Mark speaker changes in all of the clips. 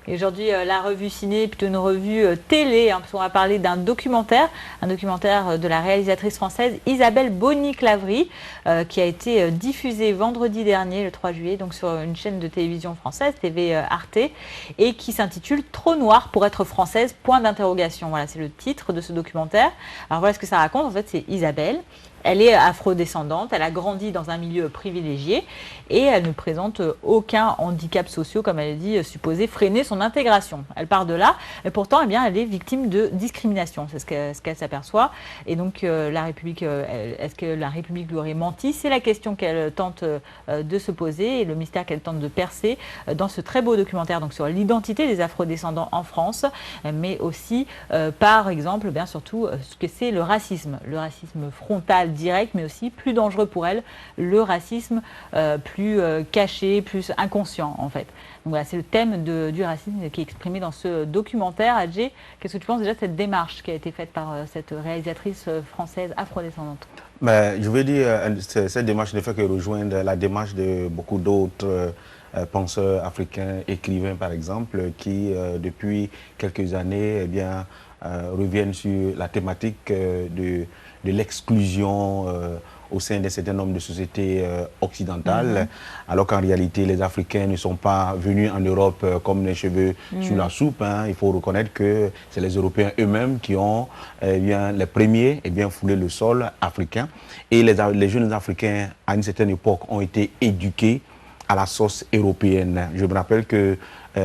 Speaker 1: Et aujourd'hui, la revue ciné est plutôt une revue télé, hein, parce qu'on va parler d'un documentaire, de la réalisatrice française Isabelle Bonny-Claverie, qui a été diffusé vendredi dernier, le 3 juillet, donc sur une chaîne de télévision française, TV Arte, et qui s'intitule Trop noire pour être française, point d'interrogation. Voilà, c'est le titre de ce documentaire. Alors voilà ce que ça raconte, en fait, c'est Isabelle. Elle est afrodescendante, elle a grandi dans un milieu privilégié et elle ne présente aucun handicap social, comme elle dit, supposé freiner son intégration. Elle part de là, et pourtant, eh bien, elle est victime de discrimination, c'est ce qu'elle s'aperçoit. Et donc, la République, est-ce que la République lui aurait menti? C'est la question qu'elle tente de se poser et le mystère qu'elle tente de percer dans ce très beau documentaire donc, sur l'identité des afrodescendants en France, mais aussi, par exemple, bien surtout, ce que c'est le racisme frontal, direct, mais aussi plus dangereux pour elle, le racisme plus caché, plus inconscient en fait. Donc voilà, c'est le thème du racisme qui est exprimé dans ce documentaire. Adjé, qu'est-ce que tu penses déjà de cette démarche qui a été faite par cette réalisatrice française afrodescendante?
Speaker 2: Ben, je veux dire, cette démarche ne fait que rejoindre la démarche de beaucoup d'autres penseurs africains, écrivains par exemple, qui depuis quelques années eh bien, reviennent sur la thématique de l'exclusion au sein d'un certain nombre de sociétés occidentales, alors qu'en réalité, les Africains ne sont pas venus en Europe comme les cheveux sur la soupe. Hein. Il faut reconnaître que c'est les Européens eux-mêmes qui ont bien, les premiers foulé le sol africain. Et les jeunes Africains, à une certaine époque, ont été éduqués à la sauce européenne. Je me rappelle que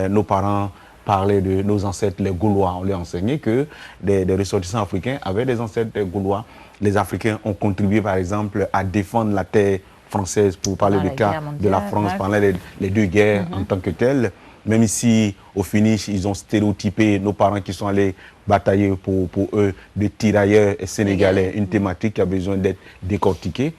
Speaker 2: nos parents parlaient de nos ancêtres les Gaulois. On leur enseignait que des ressortissants africains avaient des ancêtres Gaulois. Les Africains ont contribué, par exemple, à défendre la terre française, pour parler du cas de la France, pendant les deux guerres en tant que telles. Même si, au finish, ils ont stéréotypé nos parents qui sont allés batailler pour eux, de tirailleurs sénégalais, une thématique qui a besoin d'être décortiquée.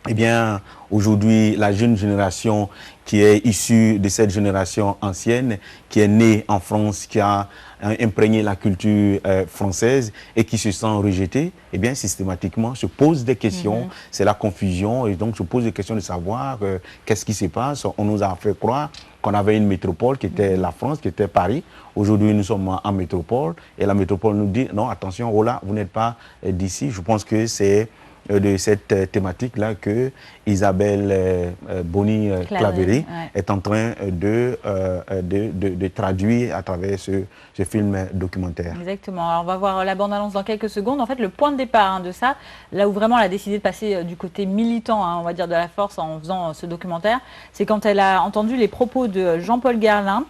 Speaker 2: Eh bien, aujourd'hui, la jeune génération qui est issue de cette génération ancienne, qui est née en France, qui a imprégné la culture française et qui se sent rejetée, eh bien, systématiquement, se pose des questions. C'est la confusion et donc se pose des questions de savoir qu'est-ce qui se passe. On nous a fait croire qu'on avait une métropole qui était la France, qui était Paris. Aujourd'hui, nous sommes en métropole et la métropole nous dit non, attention, oh là, vous n'êtes pas d'ici. Je pense que c'est de cette thématique-là que Isabelle Bonny-Claverie est en train de traduire à travers ce film documentaire.
Speaker 1: Exactement. Alors on va voir la bande-annonce dans quelques secondes. En fait, le point de départ de ça, là où vraiment elle a décidé de passer du côté militant, on va dire, de la force en faisant ce documentaire, c'est quand elle a entendu les propos de Jean-Paul Guerlain,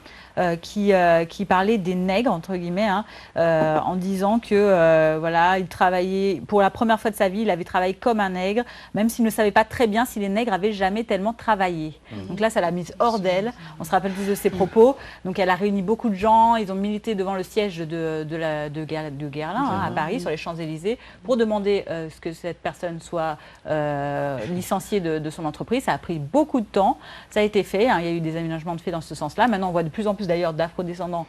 Speaker 1: qui parlait des nègres, entre guillemets, en disant que voilà, il travaillait, pour la première fois de sa vie, il avait travaillé comme un nègre, même s'il ne savait pas très bien si les nègres avaient jamais tellement travaillé. Donc là, ça l'a mise hors d'elle. On se rappelle tous de ses propos. Donc elle a réuni beaucoup de gens, ils ont milité devant le siège de Guerlain à Paris, sur les Champs-Élysées, pour demander ce que cette personne soit licenciée de son entreprise. Ça a pris beaucoup de temps. Ça a été fait. Il y a eu des aménagements de fait dans ce sens-là. Maintenant, on voit de plus en plus d'ailleurs d'afro-descendants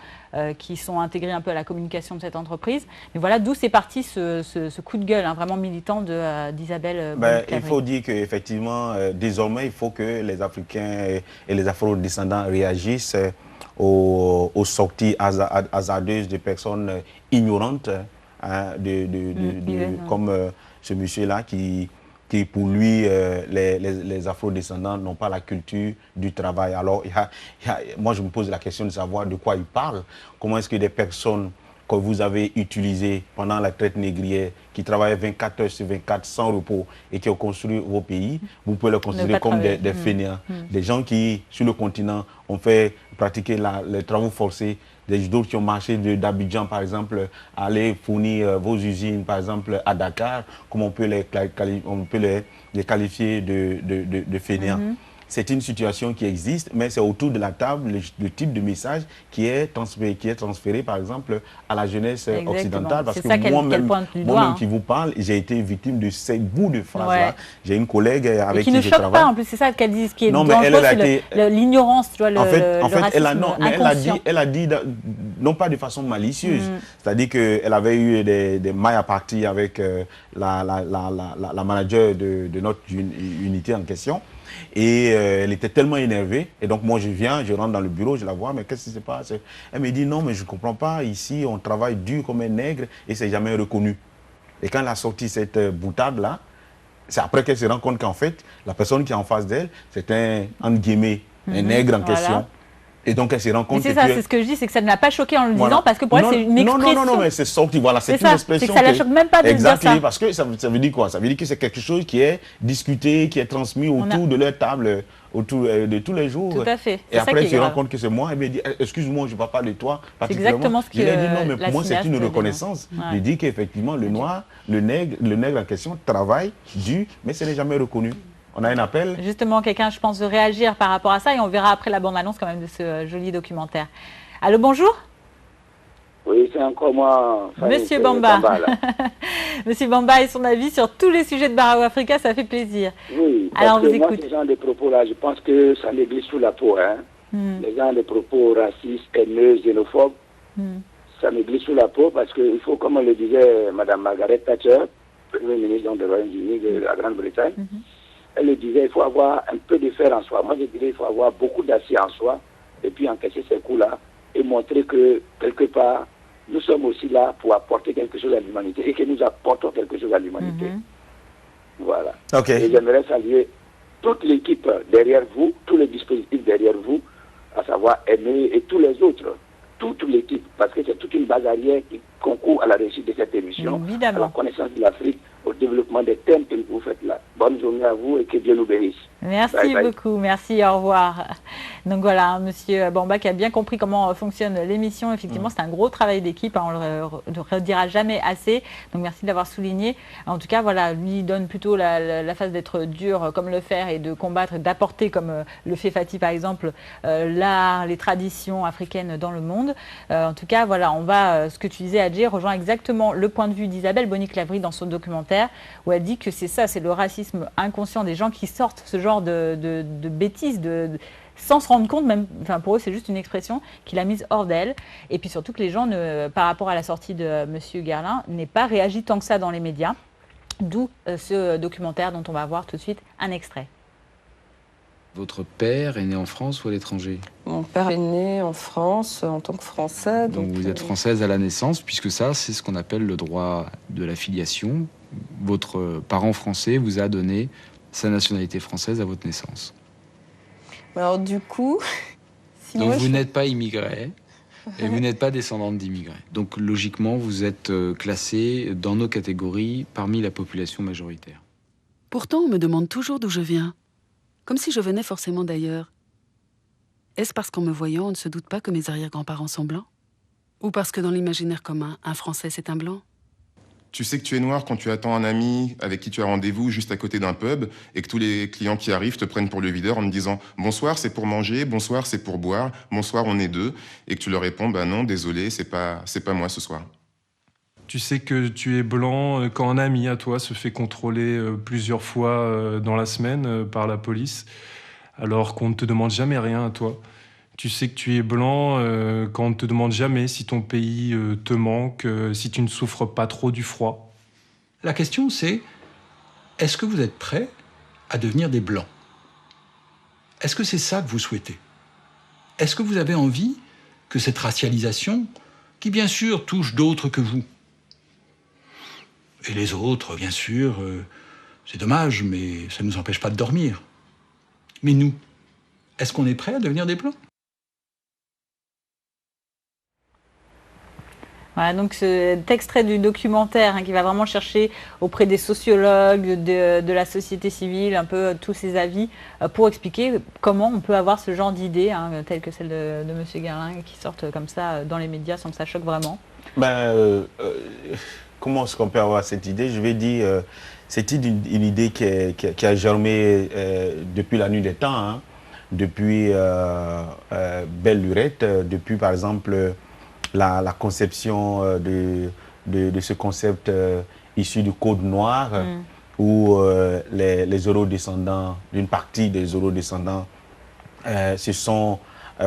Speaker 1: qui sont intégrés un peu à la communication de cette entreprise. Mais voilà d'où c'est parti ce coup de gueule vraiment militant d'Isabelle Bonny-Claverie.
Speaker 2: Il faut dire qu'effectivement, désormais, il faut que les Africains et les afro-descendants réagissent aux sorties hasardeuses de personnes ignorantes, comme ce monsieur-là qui pour lui, les afro-descendants n'ont pas la culture du travail. Alors, moi, je me pose la question de savoir de quoi il parle. Comment est-ce que des personnes que vous avez utilisées pendant la traite négrière, qui travaillaient 24 heures sur 24 sans repos et qui ont construit vos pays, vous pouvez les considérer comme des fainéants. Des gens qui, sur le continent, ont fait pratiquer les travaux forcés, des d'autres qui ont marché d'Abidjan, par exemple, à aller fournir vos usines, par exemple, à Dakar, comme on peut les qualifier de fainéants. C'est une situation qui existe, mais c'est autour de la table le type de message qui est transféré, par exemple, à la jeunesse occidentale. Parce que moi-même qui vous parle, j'ai été victime de ces bouts de phrases-là. J'ai une collègue avec qui je travaille.
Speaker 1: Qui ne choque pas, en plus, c'est ça qu'elle dit, ce qui est dangereux, c'est l'ignorance, tu vois, le racisme inconscient.
Speaker 2: Elle a dit non pas de façon malicieuse. C'est-à-dire qu'elle avait eu des mailles à partir avec la manager de notre unité en question. Et elle était tellement énervée. Et donc, moi, je rentre dans le bureau, je la vois, mais qu'est-ce qui se passe? Elle me dit, non, mais je ne comprends pas. Ici, on travaille dur comme un nègre et c'est jamais reconnu. Et quand elle a sorti cette boutade-là, c'est après qu'elle se rend compte qu'en fait, la personne qui est en face d'elle, c'est entre guillemets, un nègre en question. Et donc, elle se rend compte
Speaker 1: que... C'est ça, c'est ce que je dis, c'est que ça ne l'a pas choqué en le disant, parce que pour elle, c'est une expression.
Speaker 2: Non, mais c'est sorti, voilà, c'est une expression.
Speaker 1: C'est que ça ne la choque même pas de dire ça.
Speaker 2: Exactement, parce que ça veut dire quoi? Ça veut dire que c'est quelque chose qui est discuté, qui est transmis autour de leur table, autour de tous les jours.
Speaker 1: Tout à fait.
Speaker 2: Et après, elle se rend compte que c'est moi, elle me dit, excuse-moi, je ne parle pas de toi particulièrement.
Speaker 1: C'est exactement ce que
Speaker 2: je lui ai dit, non, mais pour moi, c'est une reconnaissance. Je dis qu'effectivement, le noir, le nègre en question travaille dur, mais ce n'est jamais reconnu. On a un appel.
Speaker 1: Justement, quelqu'un, je pense, de réagir par rapport à ça et on verra après la bande-annonce quand même de ce joli documentaire. Allô, bonjour.
Speaker 3: Oui, c'est encore moi.
Speaker 1: Monsieur Bamba. Monsieur Bamba et son avis sur tous les sujets de Barao Africa, ça fait plaisir.
Speaker 3: Oui, alors parce que moi, ce genre de propos-là, je pense que ça me glisse sous la peau. Hein. Les gens de propos racistes, haineux, xénophobes, ça me glisse sous la peau parce qu'il faut, comme le disait Mme Margaret Thatcher, Premier ministre des Royaumes-Unis de la Grande-Bretagne, elle le disait, il faut avoir un peu de fer en soi. Moi, je dirais, il faut avoir beaucoup d'acier en soi et puis encaisser ces coups-là et montrer que, quelque part, nous sommes aussi là pour apporter quelque chose à l'humanité et que nous apportons quelque chose à l'humanité. Voilà. Et j'aimerais saluer toute l'équipe derrière vous, tous les dispositifs derrière vous, à savoir Aimé et tous les autres. Toute l'équipe, parce que c'est toute une base arrière qui concourt à la réussite de cette émission, à la connaissance de l'Afrique, au développement des thèmes que vous faites là. Bonne journée à vous et que Dieu nous bénisse.
Speaker 1: Merci beaucoup, merci, au revoir. Donc voilà, Monsieur Bamba qui a bien compris comment fonctionne l'émission. Effectivement, c'est un gros travail d'équipe, on ne le redira jamais assez. Donc merci de l'avoir souligné. En tout cas, voilà, lui donne plutôt la phase d'être dur comme le fer et de combattre, d'apporter comme le fait Fatih par exemple, l'art, les traditions africaines dans le monde. En tout cas, voilà, on va, ce que tu disais Adjé, rejoint exactement le point de vue d'Isabelle Bonny-Clavry dans son documentaire où elle dit que c'est ça, c'est le racisme inconscient des gens qui sortent ce genre de bêtises, sans se rendre compte, même, enfin pour eux c'est juste une expression qu'il a mise hors d'elle. Et puis surtout que les gens, par rapport à la sortie de M. Guerlain, n'aient pas réagi tant que ça dans les médias. D'où ce documentaire dont on va voir tout de suite un extrait.
Speaker 4: Votre père est né en France ou à l'étranger?
Speaker 5: Mon père est né en France en tant que Français.
Speaker 4: Donc vous êtes française à la naissance, puisque ça, c'est ce qu'on appelle le droit de la filiation. Votre parent français vous a donné sa nationalité française à votre naissance.
Speaker 5: Alors du coup...
Speaker 4: Donc vous n'êtes pas immigré et vous n'êtes pas descendante d'immigrés. Donc logiquement, vous êtes classée dans nos catégories parmi la population majoritaire.
Speaker 6: Pourtant, on me demande toujours d'où je viens. Comme si je venais forcément d'ailleurs. Est-ce parce qu'en me voyant, on ne se doute pas que mes arrière-grands-parents sont blancs? Ou parce que dans l'imaginaire commun, un Français, c'est un blanc?
Speaker 7: Tu sais que tu es noir quand tu attends un ami avec qui tu as rendez-vous juste à côté d'un pub et que tous les clients qui arrivent te prennent pour le videur en te disant « Bonsoir, c'est pour manger, bonsoir, c'est pour boire, bonsoir, on est deux » et que tu leur réponds « Bah non, désolé, c'est pas moi ce soir ».
Speaker 8: Tu sais que tu es blanc quand un ami à toi se fait contrôler plusieurs fois dans la semaine par la police, alors qu'on ne te demande jamais rien à toi. Tu sais que tu es blanc quand on ne te demande jamais si ton pays te manque, si tu ne souffres pas trop du froid.
Speaker 9: La question c'est, est-ce que vous êtes prêts à devenir des blancs? Est-ce que c'est ça que vous souhaitez? Est-ce que vous avez envie que cette racialisation, qui bien sûr touche d'autres que vous, et les autres, bien sûr, c'est dommage, mais ça ne nous empêche pas de dormir. Mais nous, est-ce qu'on est prêts à devenir des blancs?
Speaker 1: Voilà, donc cet extrait du documentaire qui va vraiment chercher auprès des sociologues, de la société civile, un peu tous ces avis, pour expliquer comment on peut avoir ce genre d'idées, telles que celle de M. Guerlain, qui sortent comme ça dans les médias sans que ça choque vraiment.
Speaker 2: Comment est-ce qu'on peut avoir cette idée? Je vais dire, c'est une idée qui a germé depuis la nuit des temps, depuis Belle Lurette, depuis par exemple la conception de ce concept issu du Code noir, où les eurodescendants, d'une partie des eurodescendants, se sont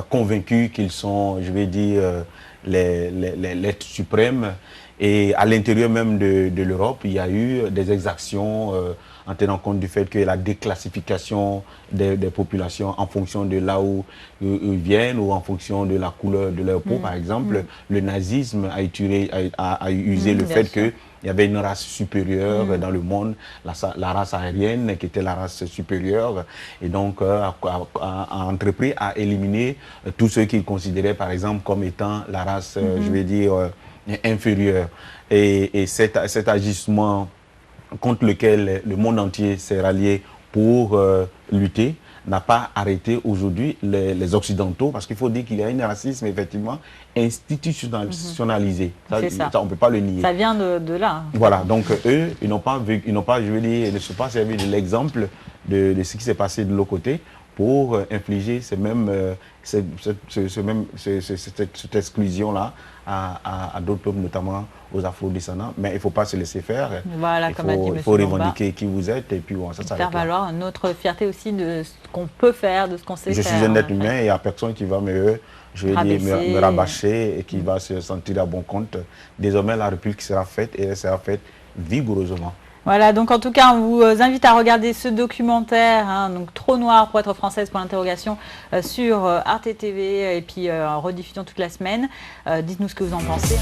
Speaker 2: convaincus qu'ils sont, je vais dire, l'être suprême. Et à l'intérieur même de l'Europe, il y a eu des exactions en tenant compte du fait que la déclassification des populations en fonction de là où ils viennent ou en fonction de la couleur de leur peau, par exemple. Le nazisme a usé le fait qu'il y avait une race supérieure dans le monde, la race aérienne qui était la race supérieure, et donc a entrepris à éliminer tous ceux qu'il considérait par exemple comme étant la race, je vais dire, inférieure. Et cet agissement contre lequel le monde entier s'est rallié pour lutter n'a pas arrêté aujourd'hui les Occidentaux, parce qu'il faut dire qu'il y a un racisme effectivement institutionnalisé. Ça, on ne peut pas le nier.
Speaker 1: Ça vient de là.
Speaker 2: Voilà, donc eux, ils n'ont pas, je veux dire, ils ne se sont pas servis de l'exemple de ce qui s'est passé de l'autre côté pour infliger cette exclusion-là à d'autres peuples, notamment aux Afro-descendants. Mais il ne faut pas se laisser faire.
Speaker 1: Voilà,
Speaker 2: il faut revendiquer qui vous êtes et puis bon, ça
Speaker 1: faire valoir notre fierté aussi de ce qu'on peut faire, de ce qu'on sait faire.
Speaker 2: Je suis un être humain et il n'y a personne qui va me rabâcher et qui va se sentir à bon compte. Désormais, la République sera faite et elle sera faite vigoureusement.
Speaker 1: Voilà, donc en tout cas, on vous invite à regarder ce documentaire, donc Trop noir pour être française, pour l'interrogation, sur Arte TV et puis en rediffusion toute la semaine. Dites-nous ce que vous en pensez.